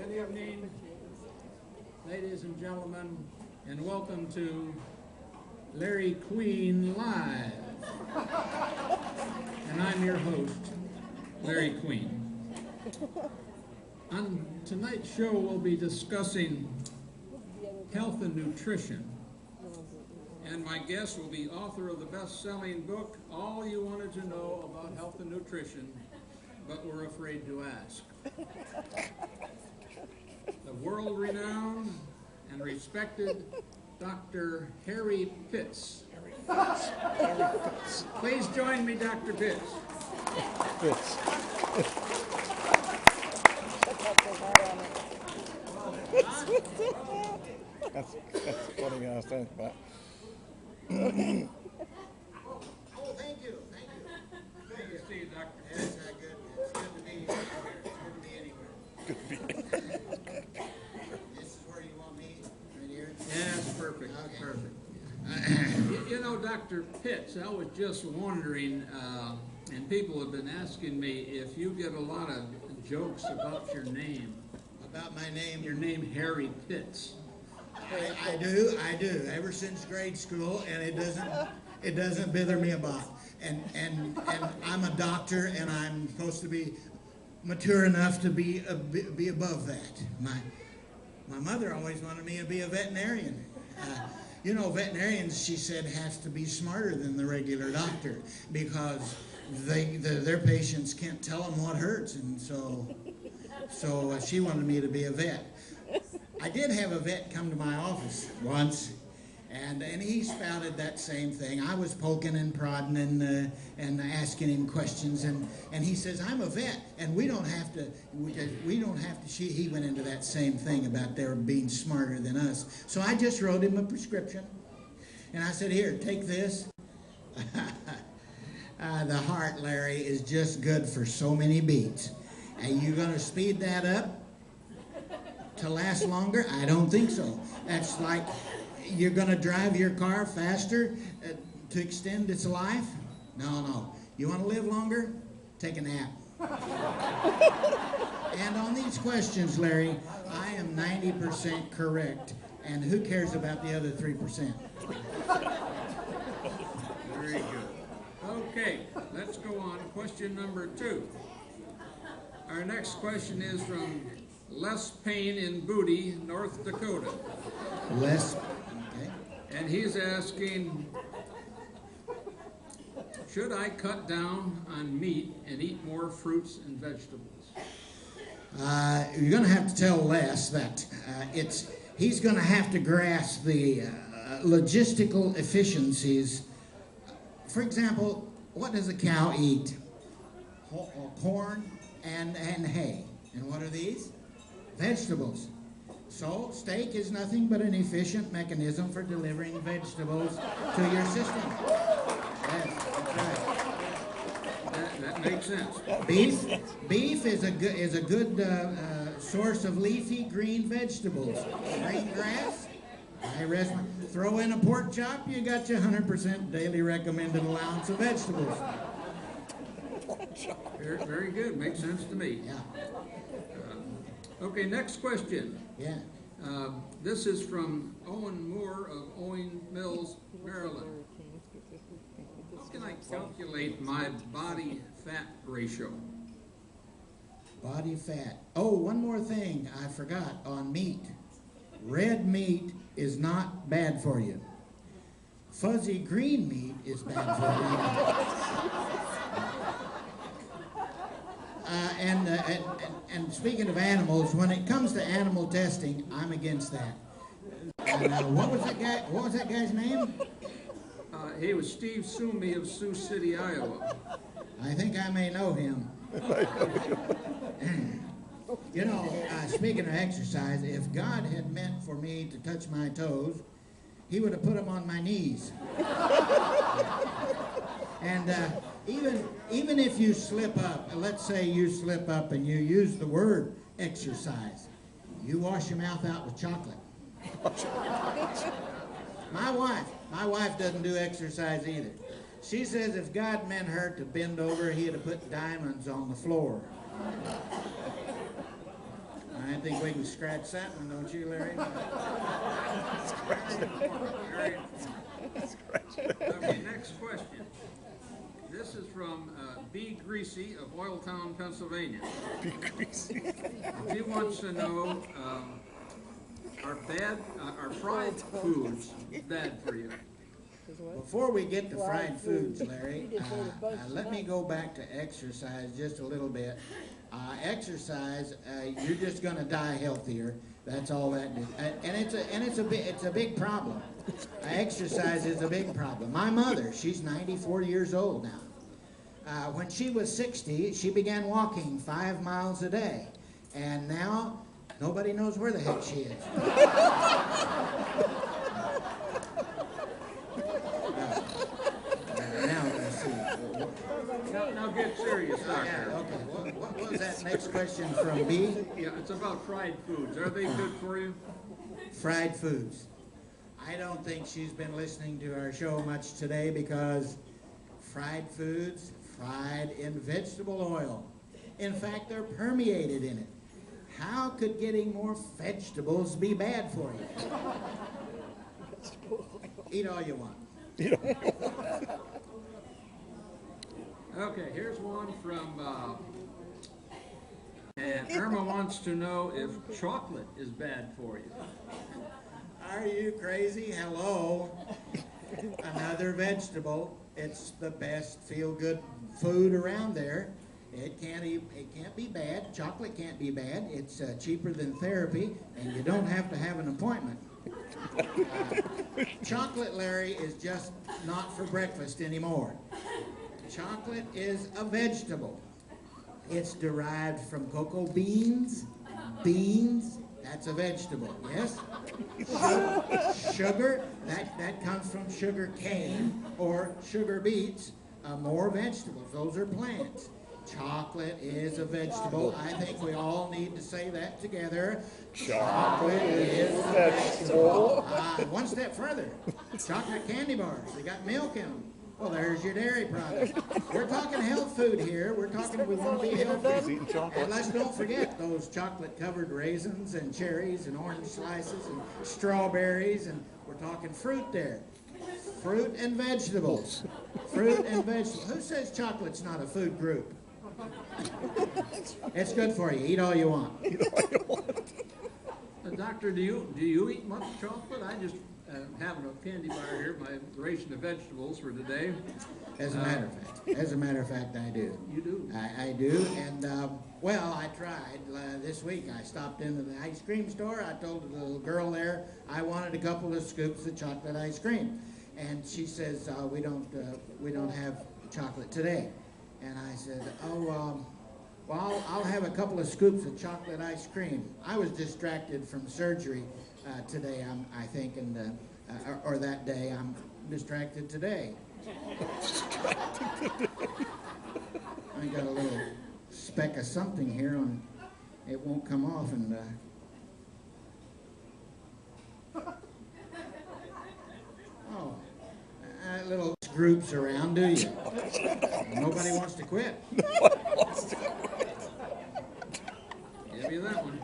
Good evening, ladies and gentlemen, and welcome to Larry Queen Live. And I'm your host, Larry Queen. On tonight's show, we'll be discussing health and nutrition. And my guest will be author of the best-selling book, All You Wanted to Know About Health and Nutrition, but Were Afraid to Ask. The world-renowned and respected Dr. Harry Pitts. Please join me, Dr. Pitts. That's funny, I was thinking about. Oh, thank you. Good to see you, Dr. Pitts. It's good to be here. It's good to be anywhere. Could be. This is where you want me, right here? Yes, perfect. Okay. Perfect. You know, Dr. Pitts, I was just wondering, and people have been asking me if you get a lot of jokes about your name. About my name? Your name, Harry Pitts. I do, ever since grade school, and it doesn't bother me a bit. And I'm a doctor, and I'm supposed to be mature enough to be above that. My mother always wanted me to be a veterinarian. You know, veterinarians, she said, has to be smarter than the regular doctor because their patients can't tell them what hurts, and so she wanted me to be a vet. I did have a vet come to my office once, and he spouted that same thing. I was poking and prodding and asking him questions, and he says, I'm a vet, and we don't have to. He went into that same thing about their being smarter than us. So I just wrote him a prescription, and I said, here, take this. The heart, Larry, is just good for so many beats. And you going to speed that up to last longer? I don't think so. That's like you're going to drive your car faster to extend its life? No. You want to live longer? Take a nap. And on these questions, Larry, I am 90% correct. And who cares about the other 3%? Very good. Okay, let's go on. Question number 2. Our next question is from Less Pain in Booty, North Dakota. Okay. And he's asking, should I cut down on meat and eat more fruits and vegetables? You're going to have to tell Les that he's going to have to grasp the logistical efficiencies. For example, what does a cow eat? Corn and hay. And what are these? Vegetables. So steak is nothing but an efficient mechanism for delivering vegetables to your system. Yes, that's right. That makes sense. Beef is a good source of leafy green vegetables. Green grass. Throw in a pork chop, you got your 100% daily recommended allowance of vegetables. Very, very good. Makes sense to me. Yeah. Okay, next question. Yeah. This is from Owen Moore of Owing Mills, Maryland. How can I calculate my body fat ratio? Body fat. Oh, one more thing I forgot on meat. Red meat is not bad for you. Fuzzy green meat is bad for you. And speaking of animals, when it comes to animal testing, I'm against that. What was that guy's name? He was Steve Sumi of Sioux City, Iowa. I think I may know him. You know, speaking of exercise, if God had meant for me to touch my toes, he would have put them on my knees. And even if you slip up, let's say you slip up and you use the word exercise, you wash your mouth out with chocolate. My wife doesn't do exercise either. She says if God meant her to bend over, he'd have put diamonds on the floor. All right, think we can scratch that one, don't you, Larry? Okay, next question. This is from B. Greasy of Oiltown, Pennsylvania. Be greasy. She wants to know, are fried foods bad for you? Before we get to fried foods, Larry, let me go back to exercise just a little bit. Exercise, you're just going to die healthier. That's all that is, and it's a big problem. Exercise is a big problem. My mother, she's 94 years old now. When she was 60, she began walking 5 miles a day, and now nobody knows where the heck she is. Now let's see. Now get serious, Yeah, Doctor. okay. What was that next question from B? Yeah, it's about fried foods. Are they good for you? Fried foods. I don't think she's been listening to our show much today because fried foods, fried in vegetable oil. In fact, they're permeated in it. How could getting more vegetables be bad for you? Eat all you want. Okay, here's one from, and Irma wants to know if chocolate is bad for you. Are you crazy? Hello. Another vegetable. It's the best feel-good food around there. It can't be bad. Chocolate can't be bad. It's cheaper than therapy, and you don't have to have an appointment. Chocolate, Larry, is just not for breakfast anymore. Chocolate is a vegetable. It's derived from cocoa beans. Beans, that's a vegetable, yes? Sugar, that comes from sugar cane or sugar beets, more vegetables. Those are plants. Chocolate is a vegetable. I think we all need to say that together. Chocolate is a vegetable. One step further. Chocolate candy bars. They got milk in them. Well, there's your dairy product. We're talking health food here. We're talking we want to be healthy. Eating chocolate. And let's don't forget those chocolate-covered raisins and cherries and orange slices and strawberries. And we're talking fruit there. Fruit and vegetables. Fruit and vegetables. Who says chocolate's not a food group? It's good for you. Eat all you want. Doctor, do you eat much chocolate? I just having a candy bar here, my ration of vegetables for today. As a matter of fact, I do. You do? I do, and well, I tried this week. I stopped into the ice cream store. I told the little girl there I wanted a couple of scoops of chocolate ice cream, and she says we don't have chocolate today. And I said, oh, well, I'll have a couple of scoops of chocolate ice cream. I was distracted from surgery today, I think, and or that day. I'm distracted today. I got a little speck of something here on. It won't come off, and little groups around, do you? Nobody wants to quit. Give you that one.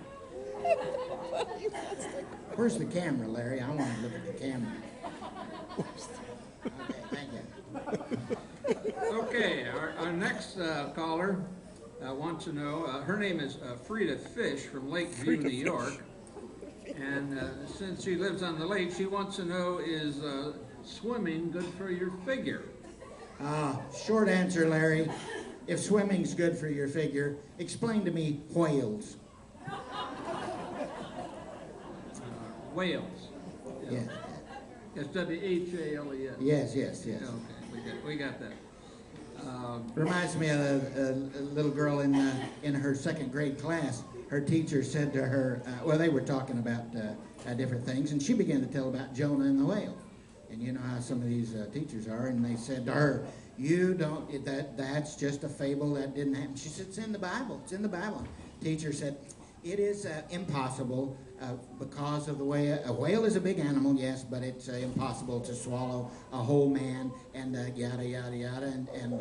Where's the camera, Larry? I want to look at the camera. Okay, thank you. Okay, our next caller wants to know, her name is Frida Fish from Lakeview, New York. And since she lives on the lake, she wants to know, is swimming good for your figure? Short answer, Larry. If swimming's good for your figure, explain to me whales. Whales. Yeah. It's W-H-A-L-E-S. Yes. Okay, we got that. Reminds me of a little girl in her second grade class. Her teacher said to her, well, they were talking about different things, and she began to tell about Jonah and the whale. And you know how some of these teachers are, and they said to her, you don't, that's just a fable, that didn't happen. She said, it's in the Bible, it's in the Bible. Teacher said, it is impossible because of the way, a whale is a big animal, yes, but it's impossible to swallow a whole man, and yada, yada, yada, and